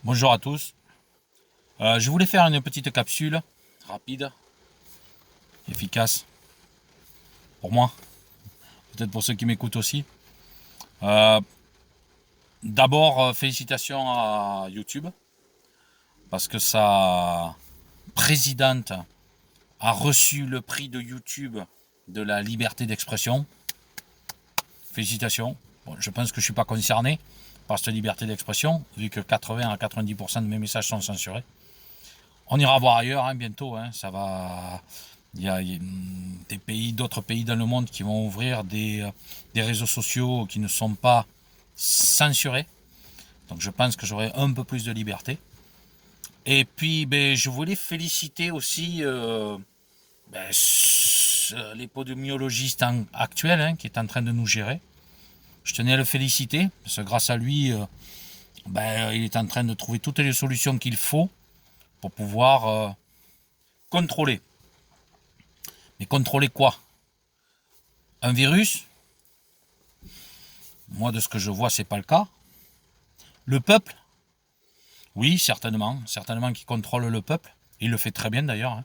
Bonjour à tous. Je voulais faire une petite capsule rapide, efficace, pour moi, peut-être pour ceux qui m'écoutent aussi. Euh, D'abord, félicitations à YouTube, parce que sa présidente a reçu le prix de YouTube de la liberté d'expression. Félicitations. Bon, je pense que je ne suis pas concerné par cette liberté d'expression, vu que 80 à 90% de mes messages sont censurés. On ira voir ailleurs bientôt, ça va. Il y a des pays, d'autres pays dans le monde qui vont ouvrir des réseaux sociaux qui ne sont pas censurés. Donc je pense que j'aurai un peu plus de liberté. Et puis je voulais féliciter aussi l'épidémiologiste actuel qui est en train de nous gérer. Je tenais à le féliciter, parce que grâce à lui, il est en train de trouver toutes les solutions qu'il faut pour pouvoir contrôler. Mais contrôler quoi? Un virus? Moi, de ce que je vois, c'est pas le cas. Le peuple? Oui, certainement. Certainement qu'il contrôle le peuple. Il le fait très bien d'ailleurs.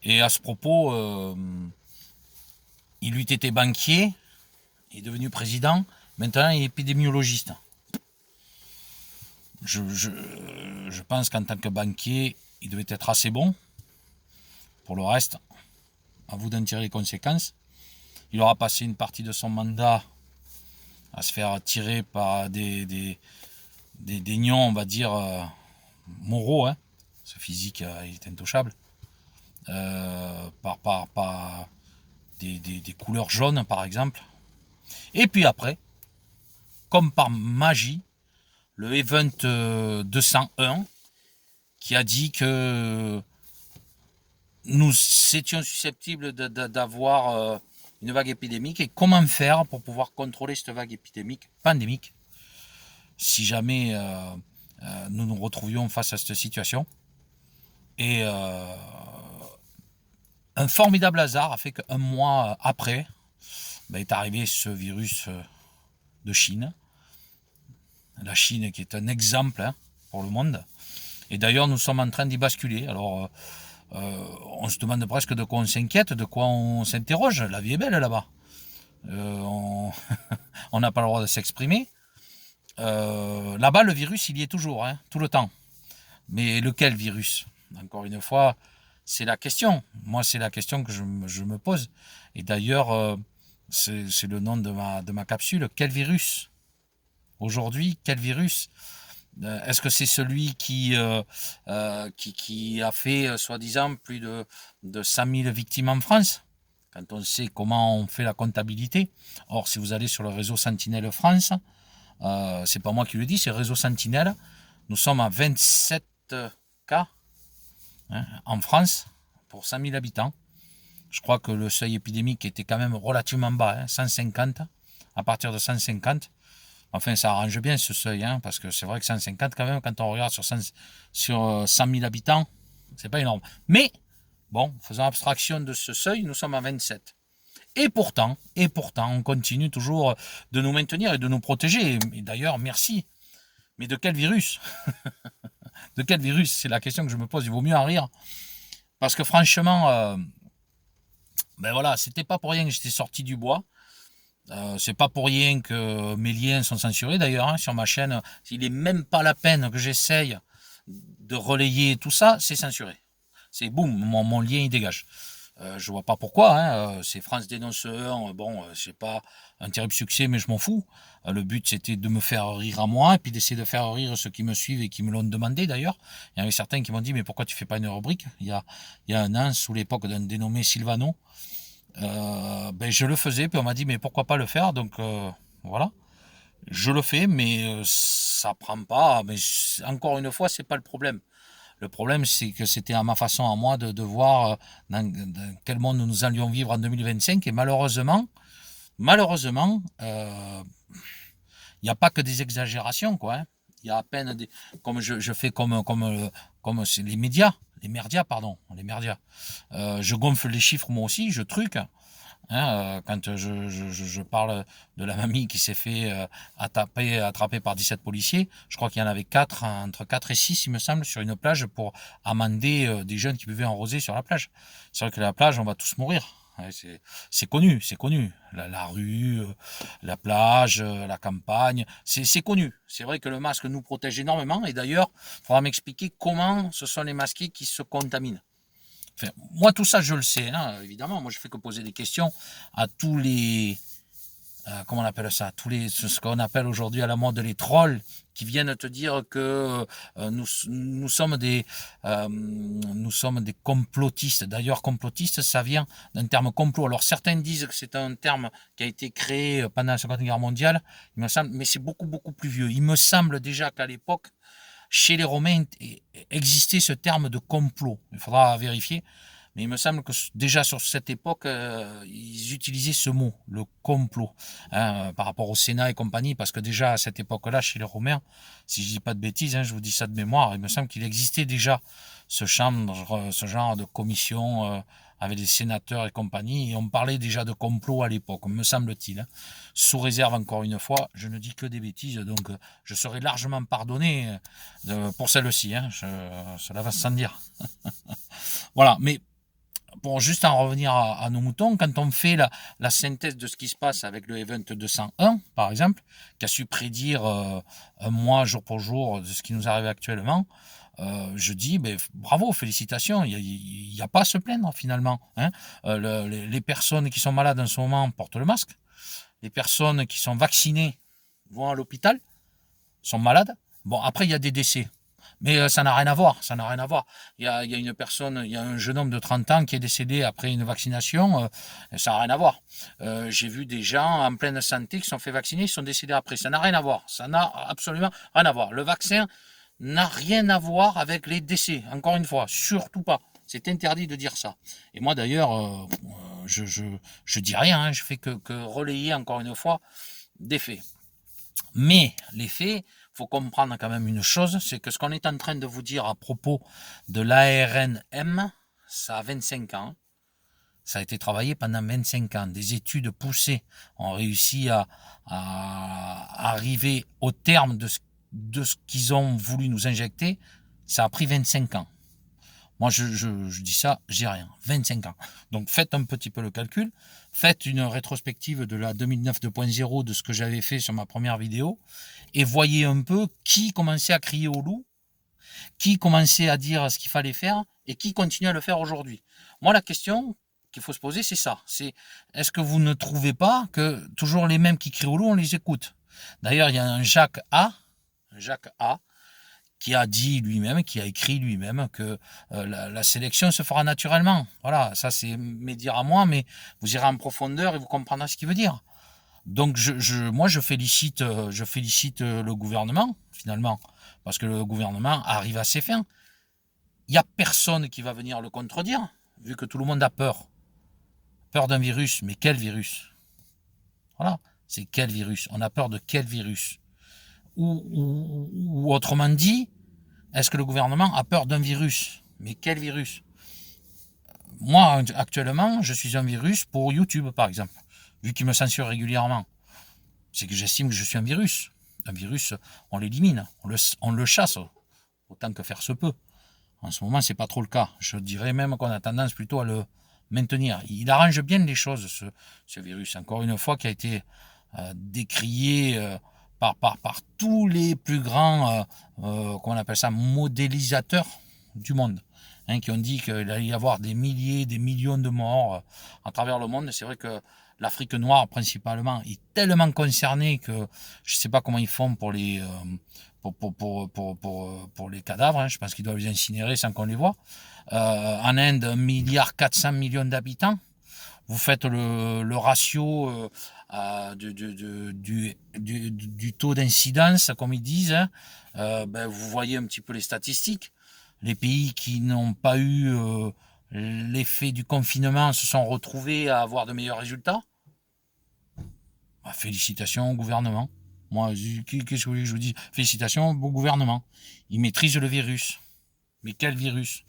Et à ce propos, il eût été banquier, il est devenu président, maintenant il est épidémiologiste. Je pense qu'en tant que banquier, il devait être assez bon. Pour le reste, à vous d'en tirer les conséquences. Il aura passé une partie de son mandat à se faire tirer par des nions, on va dire, moraux. Ce physique, il est intouchable. Par des couleurs jaunes, par exemple. Et puis après, comme par magie, le Event 201 qui a dit que nous étions susceptibles d'avoir une vague épidémique et comment faire pour pouvoir contrôler cette vague pandémique, si jamais nous nous retrouvions face à cette situation. Et un formidable hasard a fait qu'un mois après, est arrivé ce virus de Chine. La Chine qui est un exemple pour le monde. Et d'ailleurs, nous sommes en train d'y basculer. Alors, on se demande presque de quoi on s'inquiète, de quoi on s'interroge. La vie est belle là-bas. On n'a pas le droit de s'exprimer. Là-bas, le virus, il y est toujours, tout le temps. Mais lequel virus? Encore une fois, c'est la question. Moi, c'est la question que je me pose. Et d'ailleurs, c'est le nom de ma capsule. Quel virus? Aujourd'hui, quel virus? Est-ce que c'est celui qui a fait, soi-disant, plus de 100 000 victimes en France? Quand on sait comment on fait la comptabilité. Or, si vous allez sur le réseau Sentinelle France, c'est pas moi qui le dis, c'est le réseau Sentinelle. Nous sommes à 27 cas en France pour 100 000 habitants. Je crois que le seuil épidémique était quand même relativement bas, 150. À partir de 150, enfin, ça arrange bien ce seuil, parce que c'est vrai que 150, quand même, quand on regarde sur 100 000 habitants, c'est pas énorme. Mais, bon, faisant abstraction de ce seuil, nous sommes à 27. Et pourtant, on continue toujours de nous maintenir et de nous protéger. Et d'ailleurs, merci. Mais de quel virus? De quel virus? C'est la question que je me pose. Il vaut mieux en rire. Parce que franchement, voilà, c'était pas pour rien que j'étais sorti du bois. C'est pas pour rien que mes liens sont censurés d'ailleurs sur ma chaîne. Il n'est même pas la peine que j'essaye de relayer tout ça, c'est censuré. C'est boum, mon lien il dégage. Je vois pas pourquoi. C'est France Dénonce 1. Bon, c'est pas un terrible succès, mais je m'en fous. Le but c'était de me faire rire à moi et puis d'essayer de faire rire ceux qui me suivent et qui me l'ont demandé d'ailleurs. Il y en avait certains qui m'ont dit mais pourquoi tu fais pas une rubrique? Il y a un an, sous l'époque d'un dénommé Sylvano. Je le faisais, puis on m'a dit mais pourquoi pas le faire, donc voilà, je le fais, mais ça prend pas. Mais encore une fois, c'est pas le problème. Le problème, c'est que c'était à ma façon, à moi, de voir dans quel monde nous allions vivre en 2025, et malheureusement, il n'y a pas que des exagérations, quoi. Il y a à peine des, comme je fais comme les médias, pardon, les médias. Je gonfle les chiffres moi aussi, je truque. Hein, quand je parle de la mamie qui s'est fait attraper par 17 policiers, je crois qu'il y en avait 4, entre 4 et 6, il me semble, sur une plage pour amender des jeunes qui buvaient en rosé sur la plage. C'est vrai que la plage, on va tous mourir. Ouais, c'est connu, c'est connu. La rue, la plage, la campagne, c'est connu. C'est vrai que le masque nous protège énormément. Et d'ailleurs, il faudra m'expliquer comment ce sont les masqués qui se contaminent. Enfin, moi, tout ça, je le sais, hein, évidemment. Moi, je fais que poser des questions à tous les, comment on appelle ça, ce qu'on appelle aujourd'hui à la mode les trolls, qui viennent te dire que nous sommes des complotistes. D'ailleurs, complotiste, ça vient d'un terme complot. Alors, certains disent que c'est un terme qui a été créé pendant la Seconde Guerre mondiale, il me semble, mais c'est beaucoup, beaucoup plus vieux. Il me semble déjà qu'à l'époque, chez les Romains existait ce terme de complot. Il faudra vérifier. Mais il me semble que déjà sur cette époque, ils utilisaient ce mot, le complot, hein, par rapport au Sénat et compagnie, parce que déjà à cette époque-là, chez les Romains, si je dis pas de bêtises, hein, je vous dis ça de mémoire, il me semble qu'il existait déjà ce genre de commission avec des sénateurs et compagnie, et on parlait déjà de complot à l'époque, me semble-t-il. Hein. Sous réserve, encore une fois, je ne dis que des bêtises, donc je serai largement pardonné pour celle-ci, hein, cela va sans dire. Voilà, mais pour juste en revenir à nos moutons, quand on fait la synthèse de ce qui se passe avec le Event 201, par exemple, qui a su prédire un mois, jour pour jour, de ce qui nous arrive actuellement, je dis ben, bravo, félicitations, il n'y a pas à se plaindre finalement. Hein. Les personnes qui sont malades en ce moment portent le masque, les personnes qui sont vaccinées vont à l'hôpital, sont malades. Bon, après, il y a des décès. Mais ça n'a rien à voir, ça n'a rien à voir. Il y a une personne, il y a un jeune homme de 30 ans qui est décédé après une vaccination, ça n'a rien à voir. J'ai vu des gens en pleine santé qui sont fait vacciner, ils sont décédés après, ça n'a rien à voir, ça n'a absolument rien à voir. Le vaccin n'a rien à voir avec les décès, encore une fois, surtout pas. C'est interdit de dire ça. Et moi d'ailleurs, je dis rien, hein, je fais que relayer encore une fois des faits. Mais les faits, faut comprendre quand même une chose, c'est que ce qu'on est en train de vous dire à propos de l'ARNM, ça a 25 ans. Ça a été travaillé pendant 25 ans. Des études poussées ont réussi à arriver au terme de ce qu'ils ont voulu nous injecter. Ça a pris 25 ans. Moi, je dis ça, j'ai rien. 25 ans. Donc, faites un petit peu le calcul. Faites une rétrospective de la 2009 2.0 de ce que j'avais fait sur ma première vidéo. Et voyez un peu qui commençait à crier au loup, qui commençait à dire ce qu'il fallait faire et qui continue à le faire aujourd'hui. Moi, la question qu'il faut se poser, c'est ça. C'est est-ce que vous ne trouvez pas que toujours les mêmes qui crient au loup, on les écoute? D'ailleurs, il y a un Jacques A, qui a dit lui-même, qui a écrit lui-même que la sélection se fera naturellement. Voilà, ça c'est mes dires à moi, mais vous irez en profondeur et vous comprendrez ce qu'il veut dire. Donc moi je félicite le gouvernement finalement, parce que le gouvernement arrive à ses fins. Il n'y a personne qui va venir le contredire, vu que tout le monde a peur. Peur d'un virus, mais quel virus? Voilà, c'est quel virus? On a peur de quel virus? Ou autrement dit, est-ce que le gouvernement a peur d'un virus? Mais quel virus? Moi, actuellement, je suis un virus pour YouTube, par exemple, vu qu'il me censure régulièrement. C'est que j'estime que je suis un virus. Un virus, on l'élimine, on le chasse, autant que faire se peut. En ce moment, c'est pas trop le cas. Je dirais même qu'on a tendance plutôt à le maintenir. Il arrange bien les choses, ce virus. Encore une fois, qui a été décrié par tous les plus grands, comment on appelle ça, modélisateurs du monde, hein, qui ont dit qu'il allait y avoir des milliers, des millions de morts à travers le monde. C'est vrai que l'Afrique noire, principalement, est tellement concernée que je ne sais pas comment ils font pour les, pour les cadavres. Hein. Je pense qu'ils doivent les incinérer sans qu'on les voit. En Inde, 1,4 milliard d'habitants. Vous faites le ratio du taux d'incidence, comme ils disent. Hein. Ben, vous voyez un petit peu les statistiques. Les pays qui n'ont pas eu l'effet du confinement se sont retrouvés à avoir de meilleurs résultats. Ben, félicitations au gouvernement. Moi, qu'est-ce que je vous dis? Félicitations au gouvernement. Ils maîtrisent le virus. Mais quel virus?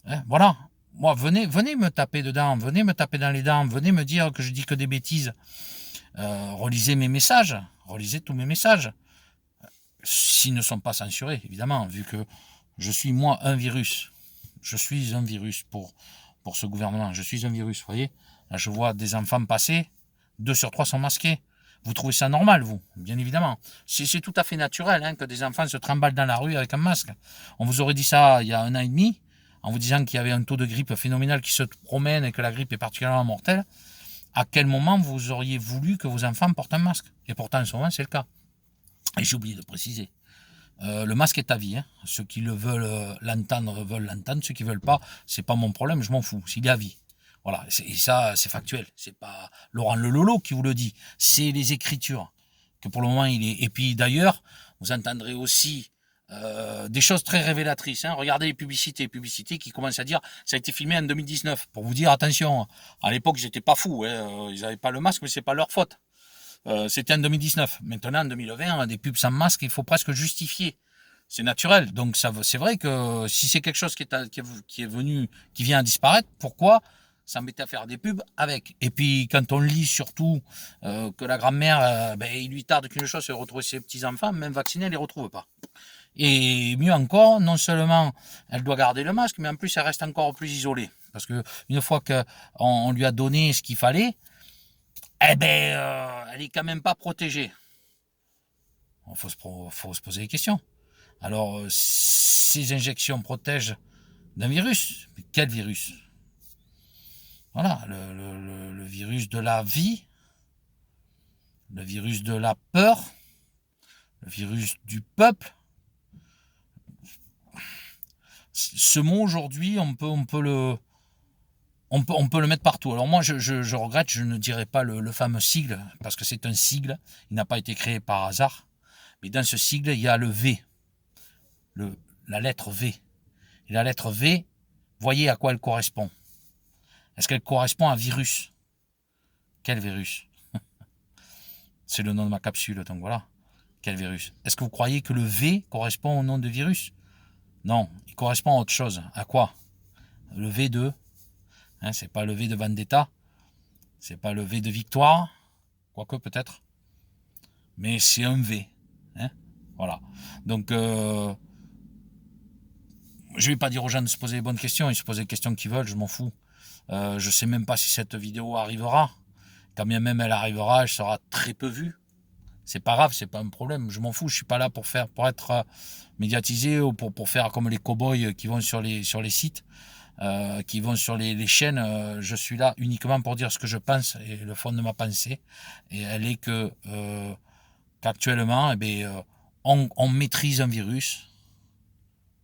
Hein, voilà. Moi, venez me taper dedans, venez me taper dans les dents, venez me dire que je dis que des bêtises. Relisez mes messages, relisez tous mes messages. S'ils ne sont pas censurés, évidemment, vu que je suis moi un virus. Je suis un virus pour ce gouvernement. Je suis un virus, vous voyez. Là, je vois des enfants passer, 2 sur 3 sont masqués. Vous trouvez ça normal, vous? Bien évidemment. C'est tout à fait naturel hein, que des enfants se trimballent dans la rue avec un masque. On vous aurait dit ça il y a 1 an et demi, en vous disant qu'il y avait un taux de grippe phénoménal qui se promène et que la grippe est particulièrement mortelle. À quel moment vous auriez voulu que vos enfants portent un masque? Et pourtant, en ce moment, c'est le cas. Et j'ai oublié de préciser. Le masque est à vie. Hein. Ceux qui le veulent l'entendre. Ceux qui veulent pas, c'est pas mon problème. Je m'en fous. S'il est à vie. Voilà. Et ça, c'est factuel. C'est pas Laurent Lelolo qui vous le dit. C'est les écritures que pour le moment il est. Et puis d'ailleurs, vous entendrez aussi des choses très révélatrices. Hein. Regardez les publicités qui commencent à dire ça a été filmé en 2019 pour vous dire attention. À l'époque, j'étais pas fou. Hein. Ils n'avaient pas le masque, mais c'est pas leur faute. C'était en 2019. Maintenant, en 2020, des pubs sans masque, il faut presque justifier. C'est naturel. Donc, c'est vrai que si c'est quelque chose qui vient à disparaître, pourquoi s'embêter à faire des pubs avec? Et puis, quand on lit surtout que la grand-mère, il lui tarde qu'une chose, c'est de retrouver ses petits-enfants, même vaccinés, elle les retrouve pas. Et mieux encore, non seulement elle doit garder le masque, mais en plus, elle reste encore plus isolée. Parce que une fois qu'on lui a donné ce qu'il fallait, elle est quand même pas protégée. Il faut se poser des questions. Alors, ces injections protègent d'un virus. Mais quel virus? Voilà, le virus de la vie, le virus de la peur, le virus du peuple. Ce mot aujourd'hui, on peut le mettre partout. Alors moi, je regrette, je ne dirais pas le fameux sigle, parce que c'est un sigle, il n'a pas été créé par hasard. Mais dans ce sigle, il y a le V, la lettre V. Et la lettre V, voyez à quoi elle correspond. Est-ce qu'elle correspond à virus? Quel virus? C'est le nom de ma capsule, donc voilà. Quel virus? Est-ce que vous croyez que le V correspond au nom de virus? Non, il correspond à autre chose. À quoi? Le V de... Hein, c'est pas le V de Vendetta, c'est pas le V de victoire, quoique peut-être, mais c'est un V. Hein, voilà. Donc, je vais pas dire aux gens de se poser les bonnes questions, ils se posent les questions qu'ils veulent, je m'en fous. Je sais même pas si cette vidéo arrivera. Quand bien même elle arrivera, elle sera très peu vue. C'est pas grave, c'est pas un problème. Je m'en fous, je suis pas là pour être médiatisé ou pour faire comme les cow-boys qui vont sur les sites, qui vont sur les chaînes. Je suis là uniquement pour dire ce que je pense et le fond de ma pensée. Et elle est qu'actuellement, on maîtrise un virus.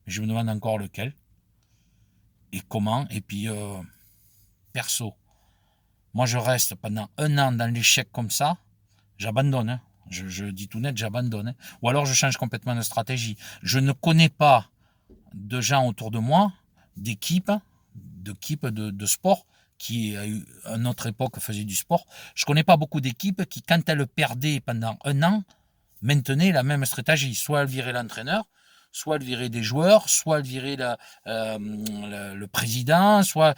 Je me demande encore lequel et comment. Et puis, perso, moi je reste pendant 1 an dans l'échec comme ça, j'abandonne. Hein. Je dis tout net, j'abandonne. Hein. Ou alors je change complètement de stratégie. Je ne connais pas de gens autour de moi, d'équipes de sport, qui à notre époque faisaient du sport. Je ne connais pas beaucoup d'équipes qui, quand elles perdaient pendant 1 an, maintenaient la même stratégie. Soit elles viraient l'entraîneur, soit elles viraient des joueurs, soit elles viraient le président, soit...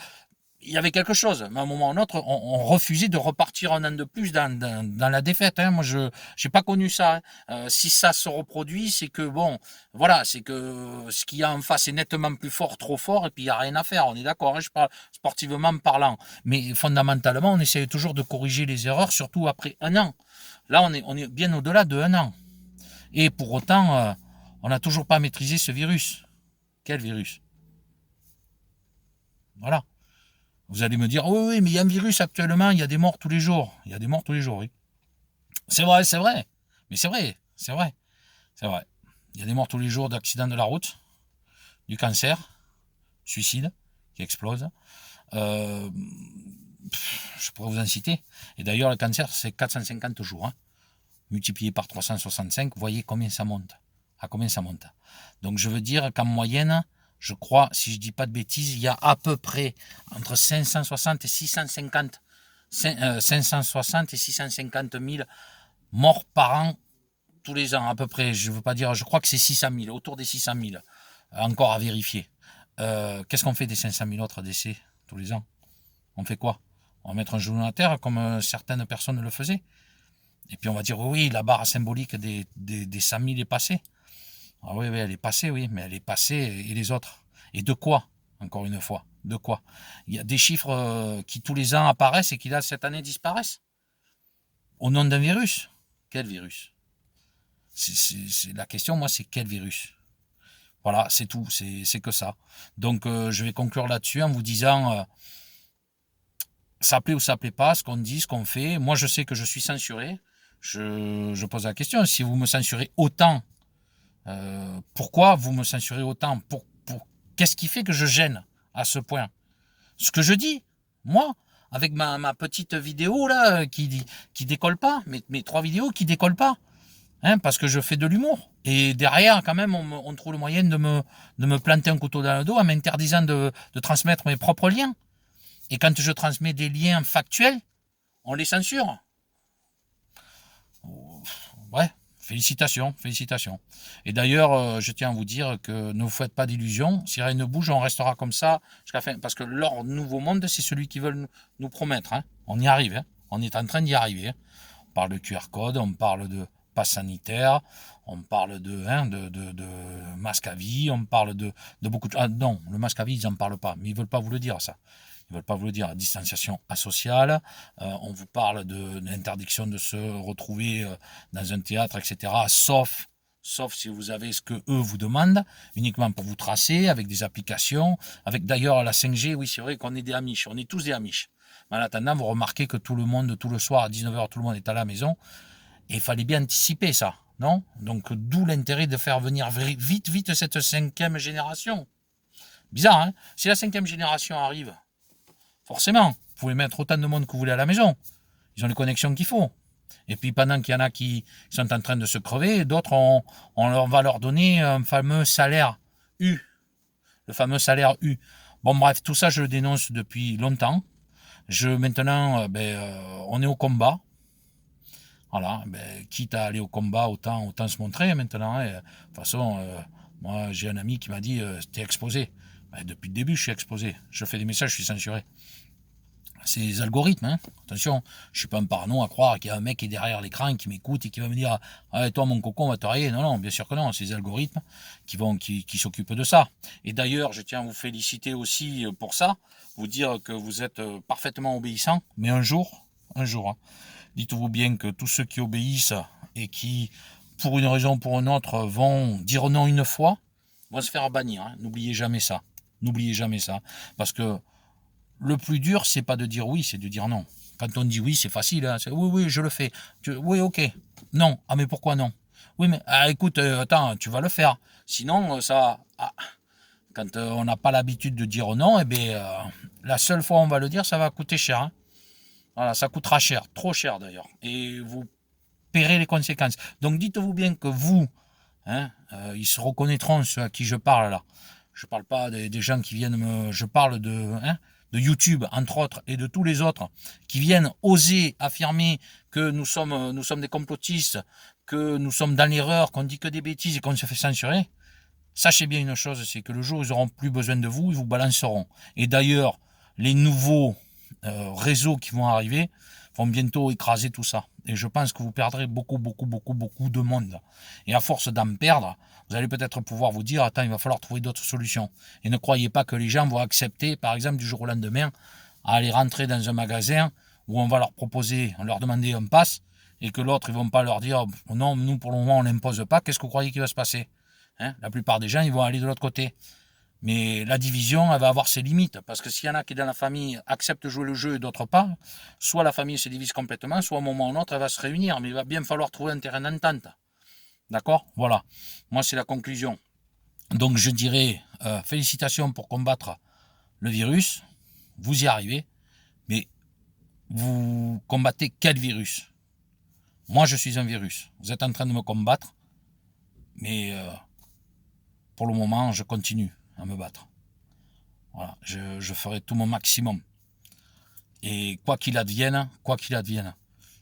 Il y avait quelque chose, mais à un moment ou à un autre, on refusait de repartir 1 an de plus dans la défaite. Hein. Moi, je n'ai pas connu ça. Hein. Si ça se reproduit, c'est que, bon, voilà, c'est que ce qu'il y a en face est nettement plus fort, trop fort, et puis il n'y a rien à faire. On est d'accord, hein, je parle sportivement parlant. Mais fondamentalement, on essaie toujours de corriger les erreurs, surtout après 1 an. Là, on est bien au-delà de 1 an. Et pour autant, on n'a toujours pas maîtrisé ce virus. Quel virus? Voilà. Vous allez me dire, oui, oui, mais il y a un virus actuellement, il y a des morts tous les jours. Il y a des morts tous les jours, oui. C'est vrai, c'est vrai. Mais c'est vrai, c'est vrai. C'est vrai. Il y a des morts tous les jours d'accidents de la route, du cancer, suicide qui explose. Je pourrais vous en citer. Et d'ailleurs, le cancer, c'est 450 jours. Hein. Multiplié par 365, vous voyez combien ça monte. À combien ça monte. Donc je veux dire qu'en moyenne, je crois, si je ne dis pas de bêtises, il y a à peu près entre 560 et 650, 560 et 650 000 morts par an, tous les ans à peu près. Je veux pas dire, je crois que c'est 600 000, autour des 600 000, encore à vérifier. qu'est-ce qu'on fait des 500 000 autres décès tous les ans? On fait quoi? On va mettre un genou à terre comme certaines personnes le faisaient. Et puis on va dire, oui, la barre symbolique des 100 000 est passée. Ah oui, elle est passée, oui, mais elle est passée et les autres? Et de quoi? Encore une fois, de quoi? Il y a des chiffres qui tous les ans apparaissent et qui là, cette année, disparaissent. Au nom d'un virus. Quel virus? La question, moi, c'est quel virus? Voilà, c'est tout, c'est que ça. Donc je vais conclure là-dessus en vous disant, ça plaît ou ça plaît pas, ce qu'on dit, ce qu'on fait. Moi, je sais que je suis censuré. Je pose la question, si vous me censurez autant, pourquoi vous me censurez autant? Qu'est-ce qui fait que je gêne à ce point? Ce que je dis, moi, avec ma petite vidéo là qui décolle pas, mes 3 vidéos qui décollent pas, hein, parce que je fais de l'humour. Et derrière, quand même, on trouve le moyen de me planter un couteau dans le dos en m'interdisant de transmettre mes propres liens. Et quand je transmets des liens factuels, on les censure. Ouais, félicitations, félicitations. Et d'ailleurs, je tiens à vous dire que ne vous faites pas d'illusions. Si rien ne bouge, on restera comme ça jusqu'à la fin. Parce que leur nouveau monde, c'est celui qu'ils veulent nous promettre. Hein. On y arrive. Hein. On est en train d'y arriver. Hein. On parle de QR code, on parle de passe sanitaire, on parle de masque à vie, on parle de beaucoup de... Ah non, le masque à vie, ils n'en parlent pas. Mais ils ne veulent pas vous le dire, ça. Ils ne veulent pas vous le dire. Distanciation asociale, on vous parle de l'interdiction de se retrouver dans un théâtre, etc. Sauf si vous avez ce que eux vous demandent, uniquement pour vous tracer, avec des applications, avec d'ailleurs la 5G, oui c'est vrai qu'on est des amiches, on est tous des amiches. Mais en attendant, vous remarquez que tout le monde, tout le soir à 19h, tout le monde est à la maison, et il fallait bien anticiper ça, non? Donc d'où l'intérêt de faire venir vite cette 5e génération. Bizarre, hein? Si la 5e génération arrive, forcément, vous pouvez mettre autant de monde que vous voulez à la maison. Ils ont les connexions qu'il faut. Et puis pendant qu'il y en a qui sont en train de se crever, d'autres, on va leur donner un fameux salaire U. Le fameux salaire U. Bon bref, tout ça je le dénonce depuis longtemps. Maintenant, on est au combat. Voilà, quitte à aller au combat, autant se montrer maintenant. Et, de toute façon, moi j'ai un ami qui m'a dit, t'es exposé. Depuis le début, je suis exposé. Je fais des messages, je suis censuré. C'est les algorithmes, hein. Attention, je suis pas un parano à croire qu'il y a un mec qui est derrière l'écran qui m'écoute et qui va me dire ah, toi mon coco on va te rayer. Non, bien sûr que non, c'est les algorithmes qui s'occupent de ça. Et d'ailleurs, je tiens à vous féliciter aussi pour ça, vous dire que vous êtes parfaitement obéissant, mais un jour, hein, dites-vous bien que tous ceux qui obéissent et qui, pour une raison ou pour une autre, vont dire non une fois, vont se faire bannir. Hein. N'oubliez jamais ça. N'oubliez jamais ça. Parce que le plus dur, c'est pas de dire oui, c'est de dire non. Quand on dit oui, c'est facile. Hein. C'est, oui, je le fais. Oui, ok. Non. Ah, mais pourquoi non? Oui, mais écoute, attends, tu vas le faire. Sinon, ça... Ah. Quand on n'a pas l'habitude de dire non, la seule fois où on va le dire, ça va coûter cher. Hein. Voilà, ça coûtera cher. Trop cher, d'ailleurs. Et vous paierez les conséquences. Donc, dites-vous bien que vous, hein, ils se reconnaîtront, ceux à qui je parle là. Je parle pas des gens qui viennent me... Je parle de YouTube, entre autres, et de tous les autres, qui viennent oser affirmer que nous sommes des complotistes, que nous sommes dans l'erreur, qu'on dit que des bêtises et qu'on se fait censurer. Sachez bien une chose, c'est que le jour où ils n'auront plus besoin de vous, ils vous balanceront. Et d'ailleurs, les nouveaux réseaux qui vont arriver vont bientôt écraser tout ça. Et je pense que vous perdrez beaucoup de monde. Et à force d'en perdre, vous allez peut-être pouvoir vous dire, attends, il va falloir trouver d'autres solutions. Et ne croyez pas que les gens vont accepter, par exemple, du jour au lendemain, à aller rentrer dans un magasin où on va leur proposer, on leur demander un pass, et que l'autre, ils vont pas leur dire, non, nous, pour le moment, on l'impose pas, qu'est-ce que vous croyez qu'il va se passer? Hein? La plupart des gens, ils vont aller de l'autre côté. Mais la division, elle va avoir ses limites. Parce que s'il y en a qui, dans la famille, acceptent de jouer le jeu et d'autres pas, soit la famille se divise complètement, soit à un moment ou à un autre, elle va se réunir. Mais il va bien falloir trouver un terrain d'entente. D'accord? Voilà. Moi, c'est la conclusion. Donc, je dirais félicitations pour combattre le virus. Vous y arrivez. Mais vous combattez quel virus? Moi, je suis un virus. Vous êtes en train de me combattre. Mais pour le moment, je continue à me battre. Voilà, je ferai tout mon maximum. Et quoi qu'il advienne,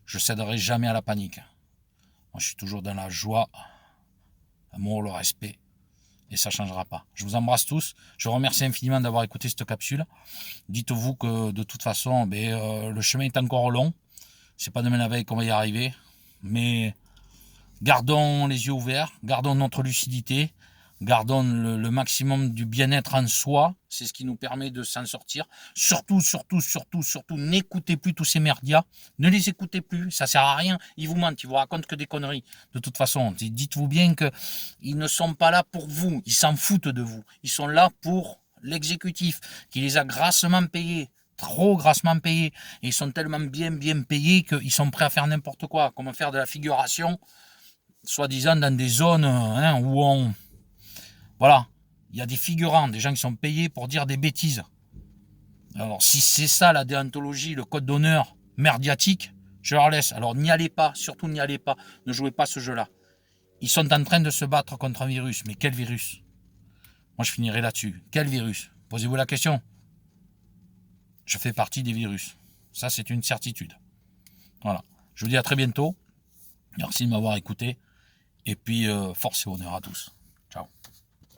je céderai jamais à la panique. Moi, je suis toujours dans la joie, l'amour, le respect. Et ça ne changera pas. Je vous embrasse tous. Je vous remercie infiniment d'avoir écouté cette capsule. Dites-vous que de toute façon, le chemin est encore long. C'est pas demain la veille qu'on va y arriver. Mais gardons les yeux ouverts, gardons notre lucidité, gardons le maximum du bien-être en soi. C'est ce qui nous permet de s'en sortir. Surtout, n'écoutez plus tous ces merdias. Ne les écoutez plus, ça sert à rien. Ils vous mentent, ils vous racontent que des conneries. De toute façon, dites-vous bien qu'ils ne sont pas là pour vous. Ils s'en foutent de vous. Ils sont là pour l'exécutif, qui les a grassement payés. Trop grassement payés. Et ils sont tellement bien payés qu'ils sont prêts à faire n'importe quoi. Comme faire de la figuration, soi-disant dans des zones où on... Voilà, il y a des figurants, des gens qui sont payés pour dire des bêtises. Alors si c'est ça la déontologie, le code d'honneur merdiatique, je leur laisse. Alors n'y allez pas, surtout n'y allez pas, ne jouez pas ce jeu-là. Ils sont en train de se battre contre un virus, mais quel virus? Moi je finirai là-dessus. Quel virus? Posez-vous la question. Je fais partie des virus. Ça c'est une certitude. Voilà, je vous dis à très bientôt. Merci de m'avoir écouté. Et puis, force et honneur à tous.